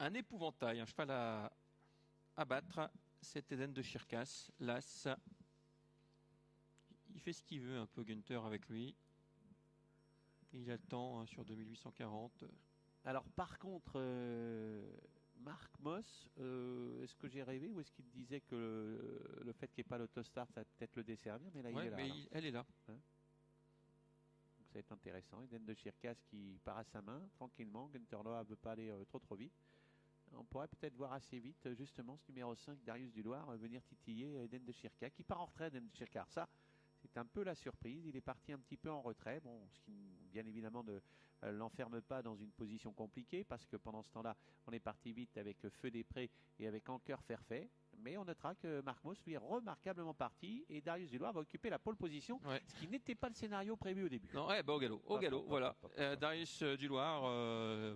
un épouvantail, un cheval à battre. C'est Eden de Chircas, l'As. Il fait ce qu'il veut un peu Günther avec lui. Il a le temps sur 2840. Alors par contre, Marc Moss, est-ce que j'ai rêvé ou est-ce qu'il disait que le fait qu'il n'y ait pas l'autostart, ça va peut-être le desservir, mais là il Ouais, est là. mais elle est là. Donc ça va être intéressant. Eden de Chircas qui part à sa main tranquillement. Günther Loa ne veut pas aller trop vite. On pourrait peut-être voir assez vite justement ce numéro 5, Darius du Loir, venir titiller Eden de Chircas qui part en retrait. Eden de Chircas. Ça, c'est un peu la surprise. Il est parti un petit peu en retrait. Bon, ce qui, bien évidemment, ne l'enferme pas dans une position compliquée parce que pendant ce temps-là, on est parti vite avec Feu des Prés et avec Anker Fairfait. Mais on notera que Marc Moss, lui, est remarquablement parti et Darius Duloir va occuper la pole position, Ouais. ce qui n'était pas le scénario prévu au début. Non, ouais, bah, au galop, voilà. Darius du Loir,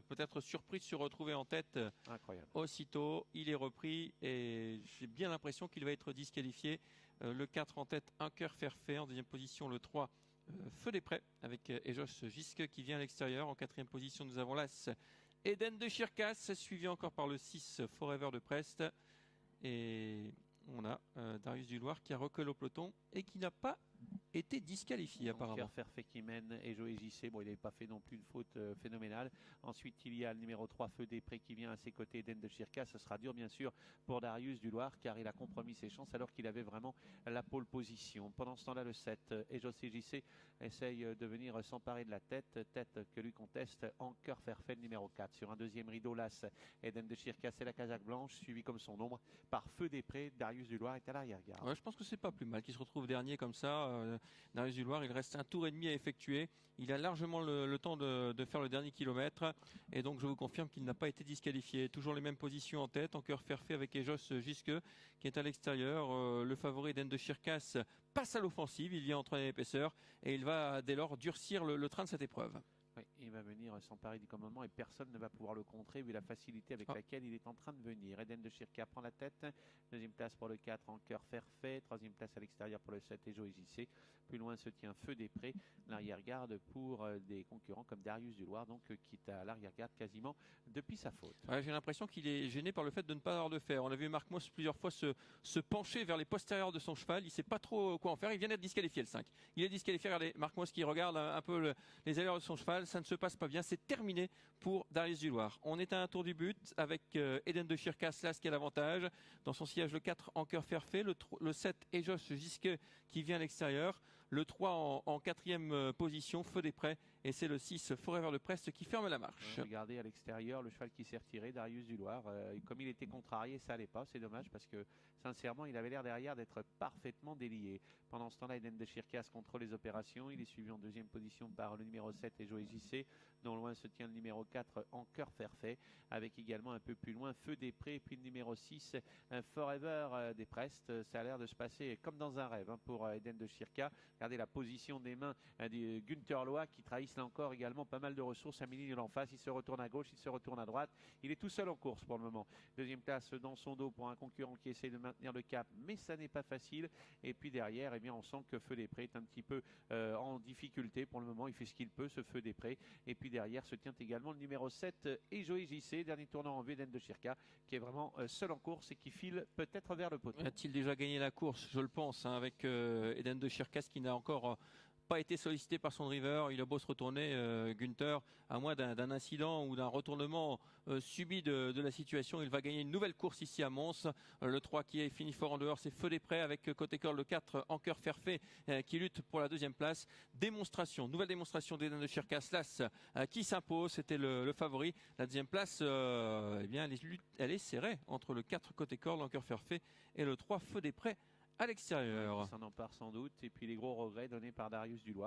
peut-être surpris de se retrouver en tête Incroyable. aussitôt. Il est repris et j'ai bien l'impression qu'il va être disqualifié. Le 4 en tête, un cœur Fairfait. En deuxième position, le 3, Feu des Prés, avec Ejos Gisque qui vient à l'extérieur. En quatrième position, nous avons l'As Eden de Chircas, suivi encore par le 6, Forever de Prest. Et on a Darius du Loir qui a recollé au peloton et qui n'a pas été disqualifié apparemment. Fairfait qui mène et Joey JC, bon il n'avait pas fait non plus une faute phénoménale. Ensuite il y a le numéro 3 Feu des Prés qui vient à ses côtés, Eden de Chircas. Ce sera dur bien sûr pour Darius du Loir car il a compromis ses chances alors qu'il avait vraiment la pole position. Pendant ce temps-là le 7 et José JC essaye de venir s'emparer de la tête que lui conteste Anker Fairfait numéro 4. Sur un deuxième rideau, l'As Eden de Chircas et la casaque blanche suivi comme son ombre par Feu des Prés. Darius du Loir est à l'arrière-garde. Ouais, je pense que c'est pas plus mal qu'il se retrouve dernier comme ça. Darius du Loir, il reste un tour et demi à effectuer. Il a largement le temps de faire le dernier kilomètre. Et donc, je vous confirme qu'il n'a pas été disqualifié. Toujours les mêmes positions en tête. Anker Fairfait avec Ejos Gisque qui est à l'extérieur. Le favori Eden de Chircas passe à l'offensive. Il vient en troisième épaisseur. Et il va dès lors durcir le train de cette épreuve. Oui, il va venir s'emparer du commandement et personne ne va pouvoir le contrer vu la facilité avec laquelle il est en train de venir. Eden de Chircas prend la tête. Deuxième place pour le 4, Anker Fairfait. Troisième place à l'extérieur pour le 7 et Joey JC. Plus loin se tient Feu des Prés. L'arrière-garde pour des concurrents comme Darius du Loir, donc qui est à l'arrière-garde quasiment depuis sa faute. Ouais, j'ai l'impression qu'il est gêné par le fait de ne pas avoir de fer. On a vu Marc Moss plusieurs fois se pencher vers les postérieurs de son cheval. Il sait pas trop quoi en faire. Il vient d'être disqualifié le 5. Il est disqualifié. Regardez, Marc Moss qui regarde un peu les allures de son cheval. Ça ne se passe pas bien. C'est terminé pour Darius du Loir. On est à un tour du but avec Eden de Chircas, là, qui a l'avantage. Dans son sillage, le 4, Anker Fairfait. Le 7, Ejos Gisque qui vient à l'extérieur. Le 3 en quatrième position, Feu des Prés. Et c'est le 6, Forever de Prest qui ferme la marche. Regardez à l'extérieur le cheval qui s'est retiré, Darius du Loir. Comme il était contrarié, ça allait pas. C'est dommage parce que sincèrement, il avait l'air derrière d'être parfaitement délié. Pendant ce temps-là, Eden de Chircas contrôle les opérations. Il est suivi en deuxième position par le numéro 7 et Joey JC. Dont loin se tient le numéro 4, Anker Fairfait. Avec également un peu plus loin Feu des Prés. Et puis le numéro 6, Forever des Prest. Ça a l'air de se passer comme dans un rêve pour Eden de Chircas. Regardez la position des mains de Günther Loa qui trahissent là encore également pas mal de ressources à milieu en face. Il se retourne à gauche, il se retourne à droite. Il est tout seul en course pour le moment. Deuxième place dans son dos pour un concurrent qui essaie de maintenir le cap, mais ça n'est pas facile. Et puis derrière, eh bien, on sent que Feu des Prés est un petit peu en difficulté pour le moment. Il fait ce qu'il peut, ce Feu des Prés. Et puis derrière se tient également le numéro 7 et Joey JC, dernier tournant en vue d'Eden de Chircas, qui est vraiment seul en course et qui file peut-être vers le poteau. A-t-il déjà gagné la course? Je le pense, avec Eden de Chircas qui n'a encore pas été sollicité par son driver. Il a beau se retourner, Günther, à moins d'un incident ou d'un retournement subi de la situation, il va gagner une nouvelle course ici à Mons. Le 3 qui est fini fort en dehors, c'est Feu des Prés avec côté col le 4, Anker Fairfait qui lutte pour la deuxième place. Nouvelle démonstration d'Eden de Chircas, l'As qui s'impose, c'était le favori. La deuxième place, eh bien, elle est serrée entre le 4 côté col, Anker Fairfait, et le 3 Feu des Prés à l'extérieur. Il s'en empare sans doute. Et puis les gros regrets donnés par Darius du Loir.